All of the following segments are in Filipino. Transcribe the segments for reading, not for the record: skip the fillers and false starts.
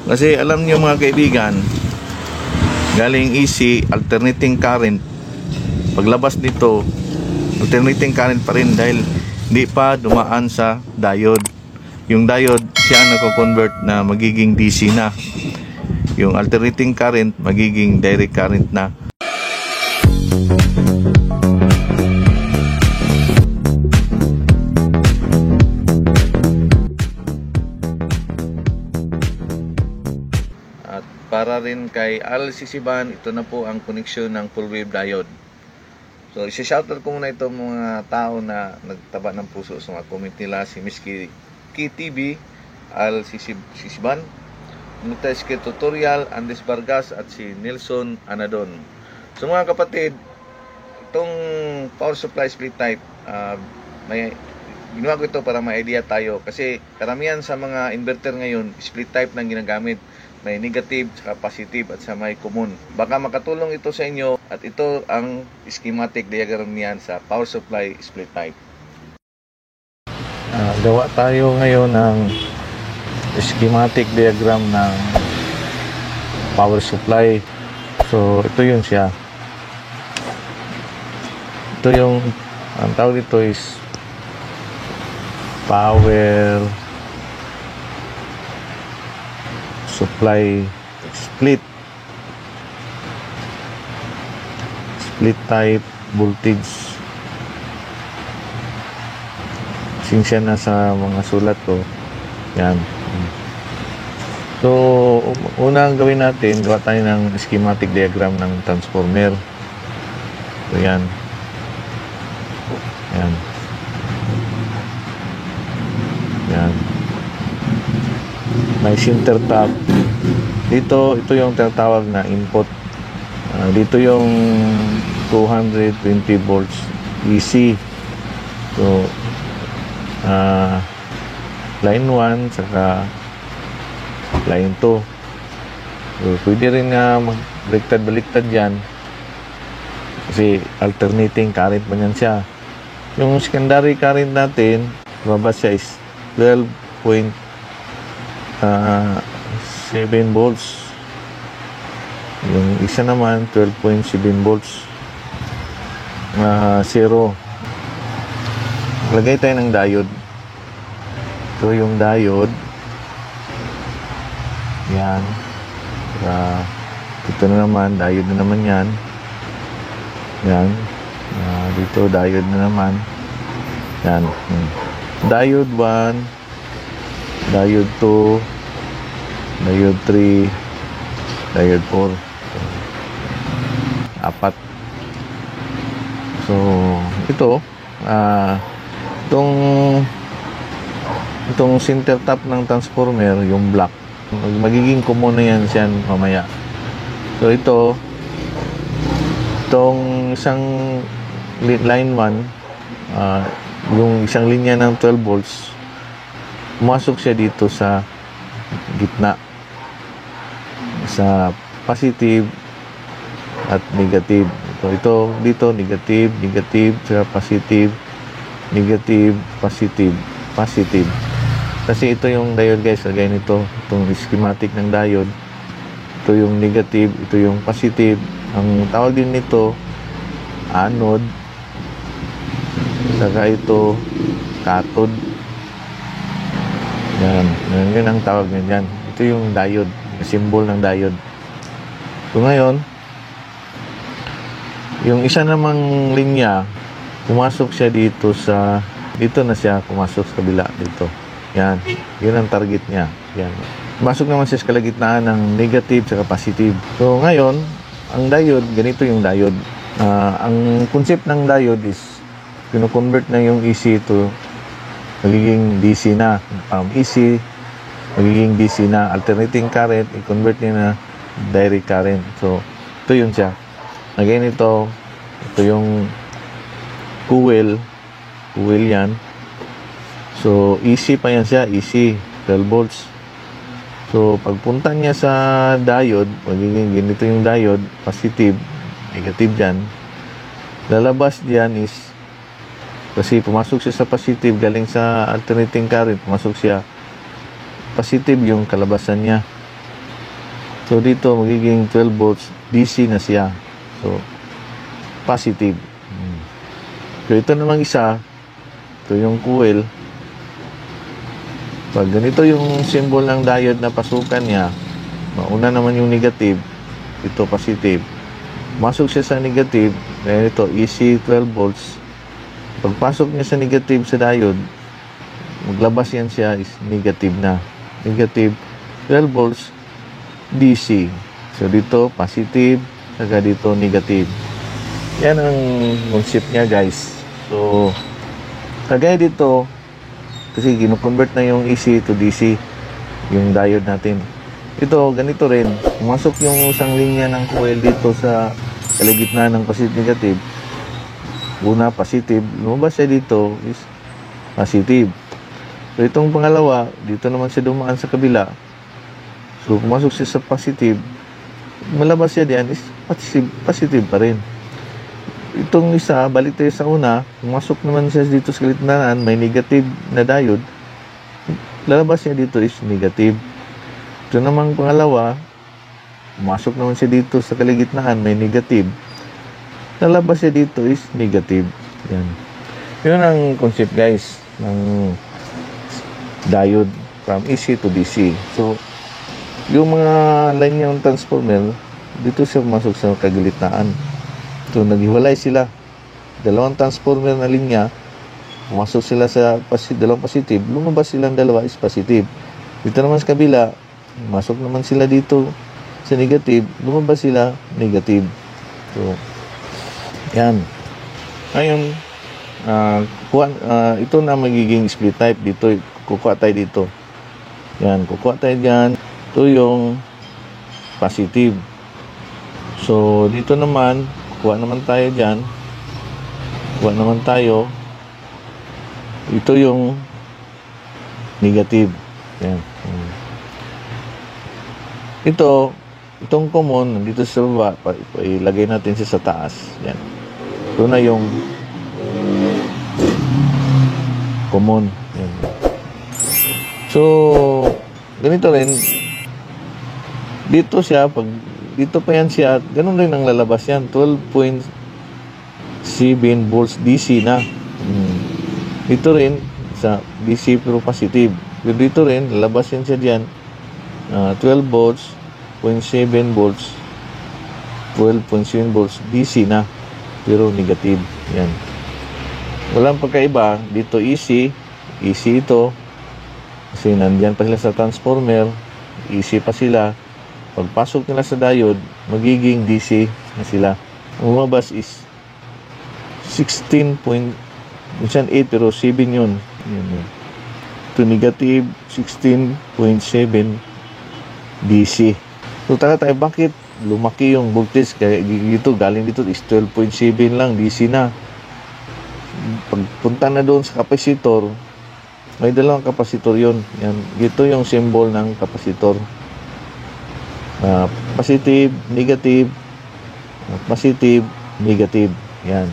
Kasi alam niyo mga kaibigan, galing AC, alternating current. Paglabas nito, alternating current pa rin dahil hindi pa dumaan sa diode. Yung diode, siya nako-convert na magiging DC na. Yung alternating current, magiging direct current na. At para rin kay RLCC Ban, ito na po ang koneksyon ng full wave diode. So, isa-shoutout ko muna itong mga tao na nagtaba ng puso sa mga comment nila. Si Miss KTV, RLCC Ban, Nutaske Tutorial, Andes Vargas, at si Nelson Anadon. So mga kapatid, itong power supply split type, may ginawa ko ito para may idea tayo. Kasi karamihan sa mga inverter ngayon, split type na ginagamit. May negative, saka positive, at sa may common. Baka makatulong ito sa inyo, at ito ang schematic diagram niyan sa power supply split type. Gawa tayo ngayon ng schematic diagram ng power supply. So ito yun siya. Ito yung, ang tawag dito is power supply split type voltage. Sinsya na sa mga sulat ko yan. So unang gawin natin, gawa tayo ng schematic diagram ng transformer. So yan yan. May center tap dito. Ito yung tinatawag na input. Dito yung 220 volts DC. So line 1 saka line 2. So pwede rin nga baliktad yan kasi alternating current man yan siya. Yung secondary current natin, mababa siya is 12.7 volts. Yung isa naman 12.7 volts. Zero. Lagay tayo ng diode. Ito yung diode. Yan. Ito na naman, diode na naman yan. Yan. Dito diode na naman. Yan. Diode 1, diode 2, diode 3, diode 4. 4. So, ito, itong center tap ng transformer, yung black, magiging common na yan siya mamaya. So, itong isang line 1, yung isang linya ng 12 volts, pumasok siya dito sa gitna, sa positive at negative. Ito dito negative, saka positive, negative, positive. Kasi ito yung diode guys, lagay nito, itong schematic ng diode. Ito yung negative, ito yung positive. Ang tawag din nito anode, saka ito cathode. Yan ang tawag niyan. Ito yung diode, symbol ng diode. So ngayon, yung isa namang linya, pumasok siya dito na siya, pumasok sa kabila dito. Yan, yun ang target niya. Yan. Pumasok naman siya sa kalagitnaan ng negative sa positive. So ngayon, ang diode, ganito yung diode. Ang concept ng diode is, kino-convert na yung AC to magiging DC na. AC, magiging DC na. Alternating current, i-convert niya na direct current. So, ito yun siya. Again, ito yung coil yan. So, AC pa yan siya, AC, 12 volts. So, pagpunta niya sa diode, magiging ganito yung diode, positive, negative yan. Lalabas diyan is, kasi pumasok siya sa positive, galing sa alternating current, pumasok siya, positive yung kalabasan niya. So dito magiging 12 volts DC na siya. So positive. So ito namang isa, ito yung coil. Pag ganito yung symbol ng diode na pasukan niya, mauna naman yung negative, ito positive. Masok siya sa negative, dahil ito EC 12 volts. Pagpasok niya sa negative sa diode, maglabas yan siya is negative na. Negative 12 volts DC. So dito positive, saka dito negative. Yan ang concept niya, guys. So kagaya dito, kasi gino-convert na yung AC to DC, yung diode natin. Ito, ganito rin. Pumasok yung isang linya ng coil dito sa kalagitnaan ng positive negative. Una, positive. Lumabas siya dito is positive. So, itong pangalawa, dito naman siya dumaan sa kabila. So, pumasok siya sa positive. Malabas siya diyan is positive pa rin. Itong isa, balik tayo sa una, pumasok naman siya dito sa kalagitnaan, may negative na diode, lalabas niya dito is negative. Ito namang pangalawa, pumasok naman siya dito sa kalagitnaan, may negative, lalabas niya dito is negative. Yan. Yun ang concept, guys, ng diode from AC to DC. So, yung mga line yung transformer, dito siya pumasok sa kalagitnaan. So, naghiwalay sila. Dalawang transformer na linya, pumasok sila sa dalawang positive, lumabas silang dalawa is positive. Dito naman sa kabila, masok naman sila dito sa negative, lumabas sila negative. So, yan. Ngayon, ito na magiging split type dito. Kukuha tayo dito. Yan, kukuha tayo dyan. Ito yung positive. So, dito naman, kuha naman tayo dyan. Kuha naman tayo. Ito yung negative. Yan. Itong common, dito sa baba, ilagay natin siya sa taas. Yan. Ito na yung common. Yan. So, ganito rin. Dito siya, pag dito pa yan siya, ganun rin ang lalabas yan. 12.7 volts DC na. Dito rin, sa DC pero positive. Pero dito rin, lalabas yan siya dyan. 12 volts, 0.7 volts, 12.7 volts DC na. Pero negative. Yan. Walang pagkaiba. Dito EC ito. Kasi nandyan pa sila sa transformer. EC pa sila. Pagpasok nila sa diode, magiging DC na sila. Ang lumabas is 16.8 pero 7 yun. Ito negative 16.7 DC. So tayo bakit lumaki yung voltage? Kaya dito, galing dito is 12.7 lang DC na. Pagpunta na doon sa kapasitor, may dalawang kapasitor yun. Yan. Dito yung symbol ng kapasitor. Positive, negative, positive, negative. Yan.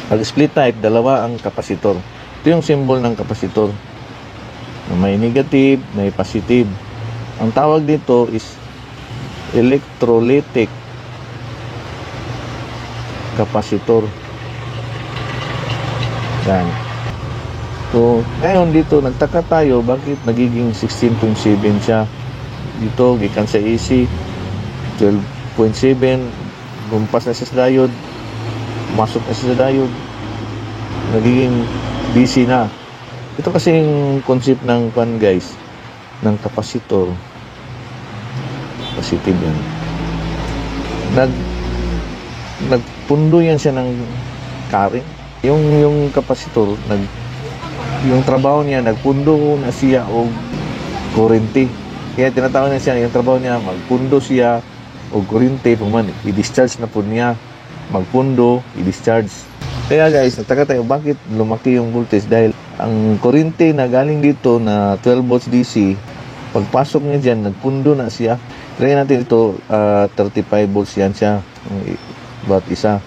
Pag split type, dalawa ang kapasitor. Ito yung symbol ng kapasitor. May negative, may positive. Ang tawag dito is electrolytic kapasitor. Yan. So, ngayon dito, nagtaka tayo, bakit nagiging 16.7 siya? Dito, gikan sa AC 12.7, lumpas na siya sa diode, masok na siya sa diode, nagiging DC na. Ito kasi yung concept ng guys, ng kapasitor. Positive yan. Nagpundo yan siya ng current. Yung kapasitor, yung trabaho niya, nagpundo na siya o kurente. Kaya tinatawag na siya, yung trabaho niya, magpundo siya o kurente, puman, i-discharge na po niya. Magpundo, i-discharge. Kaya guys, nataka tayo, bakit lumaki yung voltage? Dahil ang kurente na galing dito na 12 volts DC, pagpasok niya dyan, nagpundo na siya. Try natin ito, 35 volts yan siya, bawat isa.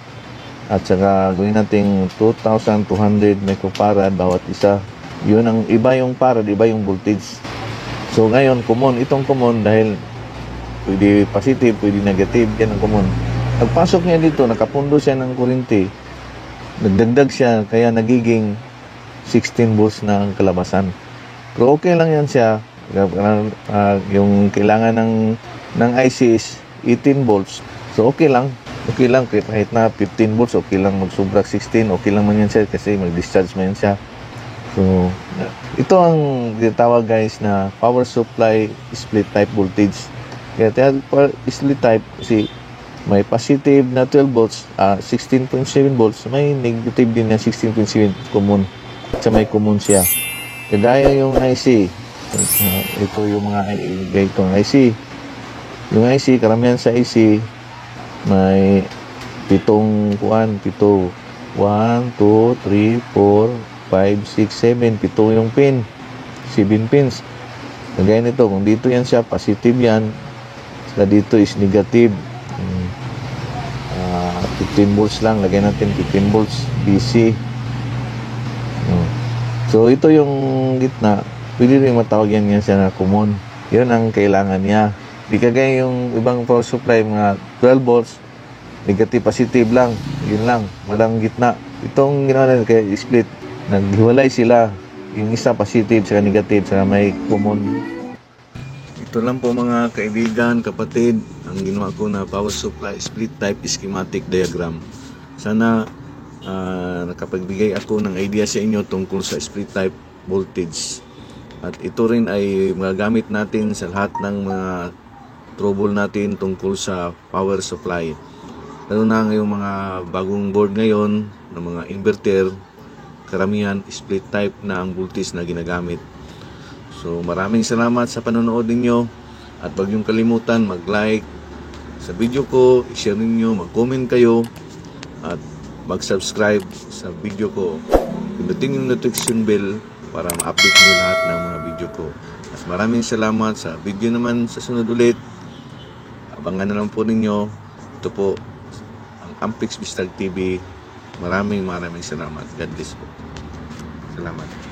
At saka gawin natin 2,200 microfarad bawat isa. Yun ang iba yung farad, iba yung voltage. So ngayon, common, itong common dahil pwede positive, pwede negative, yan ang common. Pagpasok niya dito, nakapundo siya ng kuryente, nagdagdag siya, kaya nagiging 16 volts na ang kalabasan. Pero okay lang yan siya. Yung kailangan ng IC is 18 volts. So okay lang. Okay lang kahit na 15 volts, okay lang magsobra 16, okay lang man yan siya kasi mag-discharge man yan siya. So ito ang tinatawag guys na power supply split type voltage. Kaya split type kasi may positive na 12 volts, 16.7 volts, may negative din na 16.7 common. Sa may common siya. Kagaya yung IC. Ito yung mga ganitong IC. Yung IC, karamihan sa IC, may 7 1, 2, 3, 4, 5, 6, 7, 7 yung pin. 7 pins. Kagaya nito, kung dito yan siya, positive yan. Saka dito is negative. 15 volts lang. Lagay natin 15 volts DC. So ito yung gitna, pwede rin matawag yan siya na common. Yun ang kailangan niya. Di kagaya yung ibang power supply, mga 12 volts, negative, positive lang. Yun lang, walang gitna. Itong ginawa natin kaya split, naghiwalay sila. Yung isa positive, saka negative, saka may common. Ito lang po mga kaibigan, kapatid, ang ginawa ko na power supply split type schematic diagram. Sana nakapagbigay ako ng idea sa inyo tungkol sa split type voltage. At ito rin ay magagamit natin sa lahat ng mga trouble natin tungkol sa power supply. Lalo na yung mga bagong board ngayon ng mga inverter, karamihan split type na ang voltage na ginagamit. So maraming salamat sa panonood ninyo at huwag niyong kalimutan mag-like sa video ko, i-share ninyo, mag-comment kayo at mag-subscribe sa video ko. Pindutin yung notification bell para ma-update nyo lahat ng mga video ko. At maraming salamat sa video naman sa sunod ulit. Abangan na lang po ninyo. Ito po ang Ampex Bistag TV. Maraming salamat. God bless po. Salamat.